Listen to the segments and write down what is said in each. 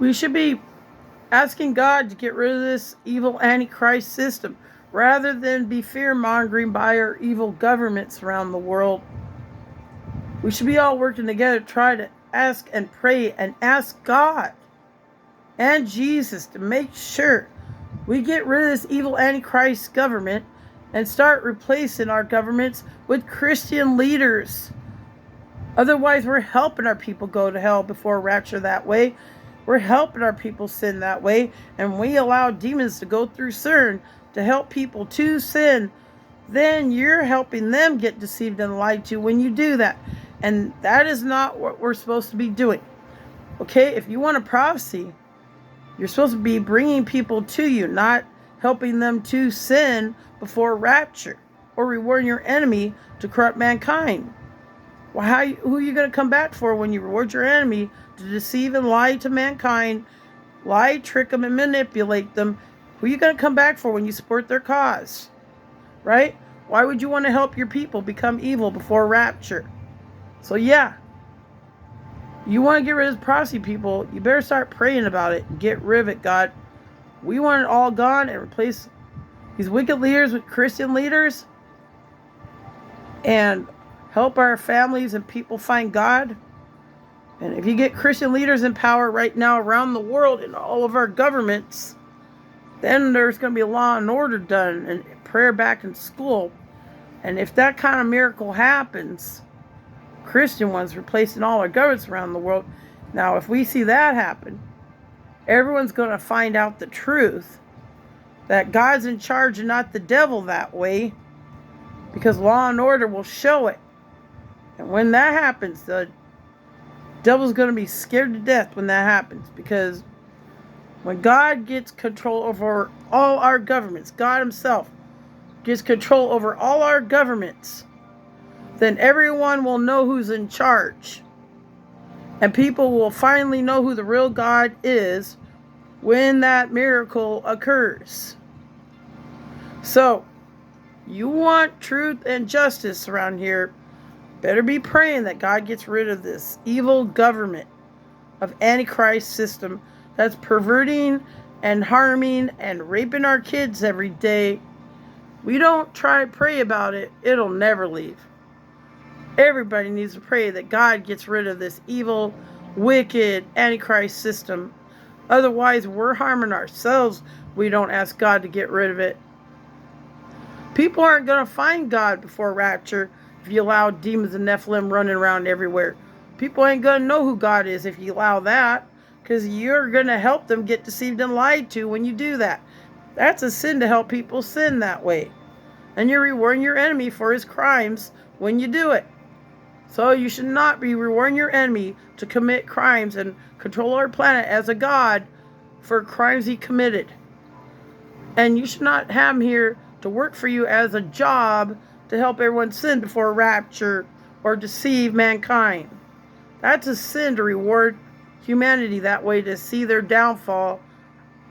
We should be asking God to get rid of this evil Antichrist system rather than be fear-mongering by our evil governments around the world. We should be all working together to try to ask and pray and ask God and Jesus to make sure we get rid of this evil Antichrist government and start replacing our governments with Christian leaders. Otherwise, we're helping our people go to hell before rapture that way. We're helping our people sin that way. And we allow demons to go through CERN to help people to sin. Then you're helping them get deceived and lied to when you do that. And that is not what we're supposed to be doing. Okay, if you want a prophecy, you're supposed to be bringing people to you, not helping them to sin before rapture or rewarding your enemy to corrupt mankind. Well, who are you going to come back for when you reward your enemy to deceive and lie to mankind, lie, trick them, and manipulate them? Who are you going to come back for when you support their cause? Right? Why would you want to help your people become evil before rapture? So yeah, you want to get rid of this prophecy, people, you better start praying about it. Get rid of it, God. We want it all gone and replace these wicked leaders with Christian leaders and help our families and people find God. And if you get Christian leaders in power right now around the world in all of our governments, then there's going to be law and order done and prayer back in school. And if that kind of miracle happens, Christian ones replacing all our governments around the world. Now, if we see that happen, everyone's going to find out the truth that God's in charge and not the devil that way, because law and order will show it. And when that happens, the devil's going to be scared to death when that happens, because when God gets control over all our governments, God himself gets control over all our governments, then everyone will know who's in charge. And people will finally know who the real God is when that miracle occurs. So, you want truth and justice around here, better be praying that God gets rid of this evil government of Antichrist system that's perverting and harming and raping our kids every day. We don't try to pray about it, it'll never leave. Everybody needs to pray that God gets rid of this evil, wicked Antichrist system. Otherwise, we're harming ourselves. We don't ask God to get rid of it. People aren't going to find God before rapture if you allow demons and Nephilim running around everywhere. People ain't going to know who God is if you allow that, because you're going to help them get deceived and lied to when you do that. That's a sin to help people sin that way. And you're rewarding your enemy for his crimes when you do it. So you should not be rewarding your enemy to commit crimes and control our planet as a god for crimes he committed. And you should not have him here to work for you as a job to help everyone sin before rapture or deceive mankind. That's a sin to reward humanity that way, to see their downfall,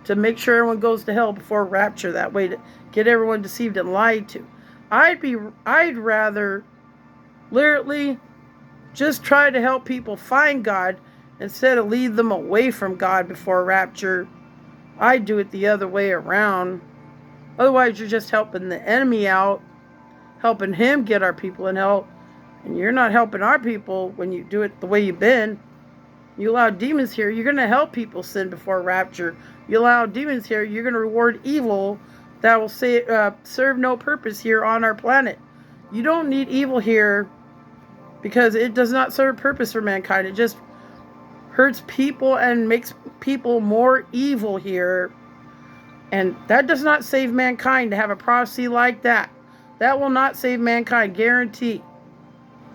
to make sure everyone goes to hell before rapture that way, to get everyone deceived and lied to. I'd rather literally just try to help people find God instead of lead them away from God before rapture. I'd do it the other way around. Otherwise, you're just helping the enemy out, helping him get our people in hell. And you're not helping our people when you do it the way you've been. You allow demons here, you're going to help people sin before rapture. You allow demons here, you're going to reward evil that will serve no purpose here on our planet. You don't need evil here because it does not serve a purpose for mankind. It just hurts people and makes people more evil here. And that does not save mankind to have a prophecy like that. That will not save mankind, guarantee.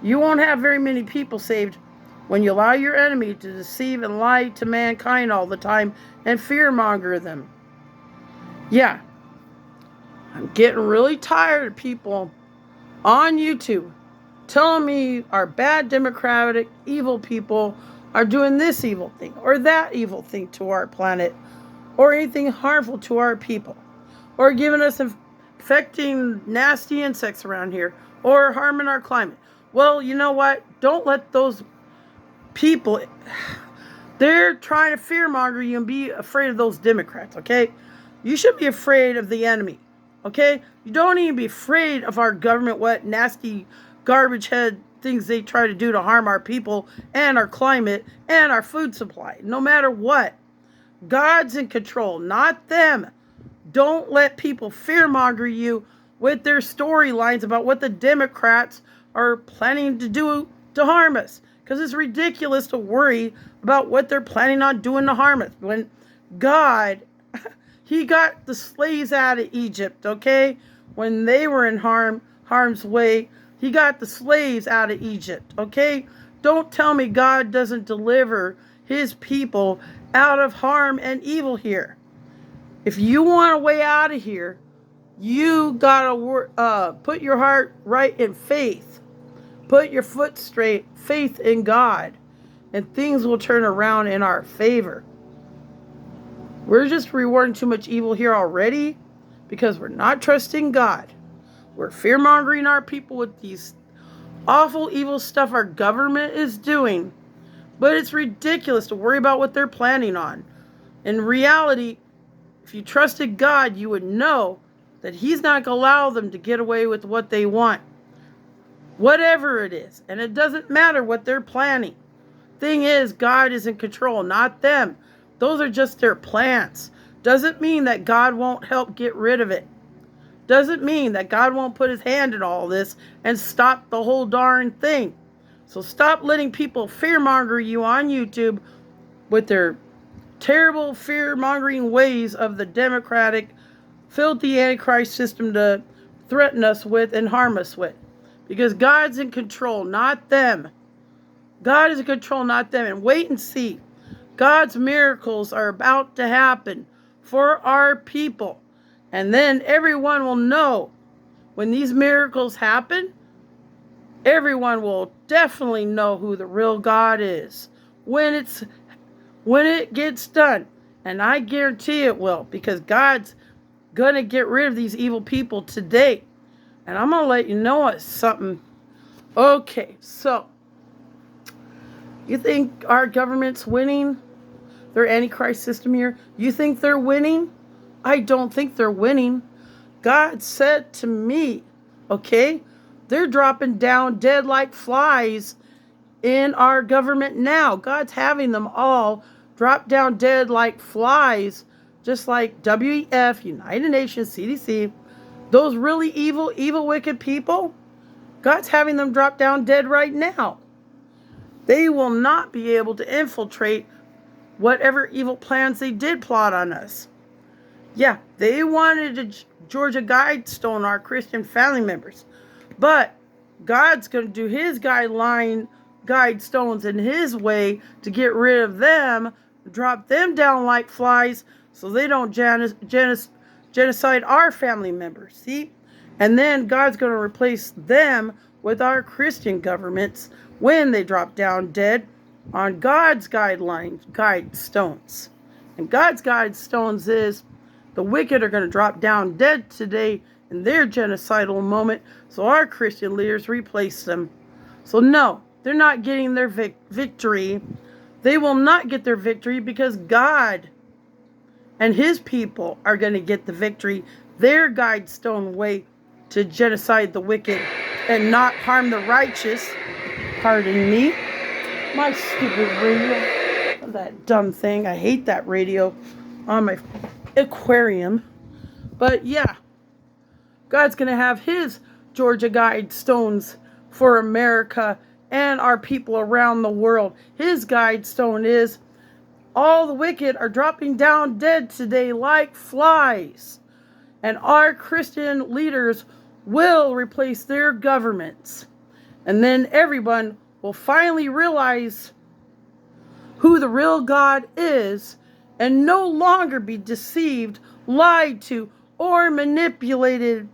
You won't have very many people saved when you allow your enemy to deceive and lie to mankind all the time and fearmonger them. Yeah, I'm getting really tired of people on YouTube telling me our bad democratic evil people are doing this evil thing or that evil thing to our planet, or anything harmful to our people, or giving us infecting nasty insects around here, or harming our climate. Well, you know what? Don't let those people They're trying to fearmonger you and be afraid of those Democrats, okay? You should be afraid of the enemy, okay? You don't even be afraid of our government, what nasty garbage head things they try to do to harm our people and our climate and our food supply. No matter what, God's in control, not them. Don't let people fearmonger you with their storylines about what the Democrats are planning to do to harm us. Because it's ridiculous to worry about what they're planning on doing to harm us. When God, He got the slaves out of Egypt, okay? When they were in harm's way, He got the slaves out of Egypt, okay? Don't tell me God doesn't deliver His people out of harm and evil here. If you want a way out of here, you gotta put your heart right in faith. Put your foot straight, faith in God, and things will turn around in our favor. We're just rewarding too much evil here already because we're not trusting God. We're fear-mongering our people with these awful, evil stuff our government is doing. But it's ridiculous to worry about what they're planning on. In reality, if you trusted God, you would know that He's not going to allow them to get away with what they want. Whatever it is. And it doesn't matter what they're planning. Thing is, God is in control, not them. Those are just their plans. Doesn't mean that God won't help get rid of it. Doesn't mean that God won't put His hand in all this and stop the whole darn thing. So stop letting people fearmonger you on YouTube with their terrible fear-mongering ways of the Democratic, filthy Antichrist system to threaten us with and harm us with. Because God's in control, not them. God is in control, not them. And wait and see. God's miracles are about to happen for our people. And then everyone will know when these miracles happen, everyone will definitely know who the real God is. When it gets done. And I guarantee it will. Because God's going to get rid of these evil people today. And I'm going to let you know something. Okay, so you think our government's winning? Their Antichrist system here? You think they're winning? I don't think they're winning. God said to me, okay, they're dropping down dead like flies in our government now. God's having them all drop down dead like flies, just like WEF, United Nations, CDC, those really evil, wicked people. God's having them drop down dead right now. They will not be able to infiltrate whatever evil plans they did plot on us. Yeah, they wanted to Georgia guidestone our Christian family members. But God's going to do His guidestones in His way to get rid of them, drop them down like flies so they don't genocide our family members. See? And then God's going to replace them with our Christian governments when they drop down dead on God's guidestones. And God's guidestones is the wicked are going to drop down dead today in their genocidal moment, so our Christian leaders replace them. So no, they're not getting their victory. They will not get their victory because God and His people are going to get the victory, their guidestone way to genocide the wicked and not harm the righteous. Pardon me. My stupid radio. That dumb thing. I hate that radio on my aquarium. But yeah, God's going to have His Georgia guidestones for America and our people around the world. His guidestone is all the wicked are dropping down dead today like flies. And our Christian leaders will replace their governments. And then everyone will finally realize who the real God is and no longer be deceived, lied to, or manipulated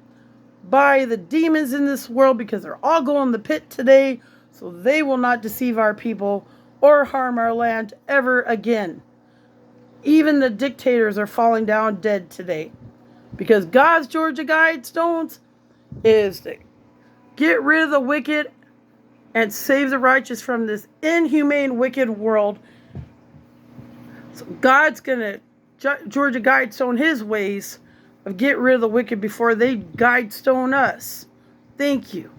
by the demons in this world, because they're all going in the pit today, so they will not deceive our people or harm our land ever again. Even the dictators are falling down dead today, because God's Georgia guidestones is to get rid of the wicked and save the righteous from this inhumane, wicked world So God's going to Georgia guidestone his ways of get rid of the wicked before they guidestone us. Thank you.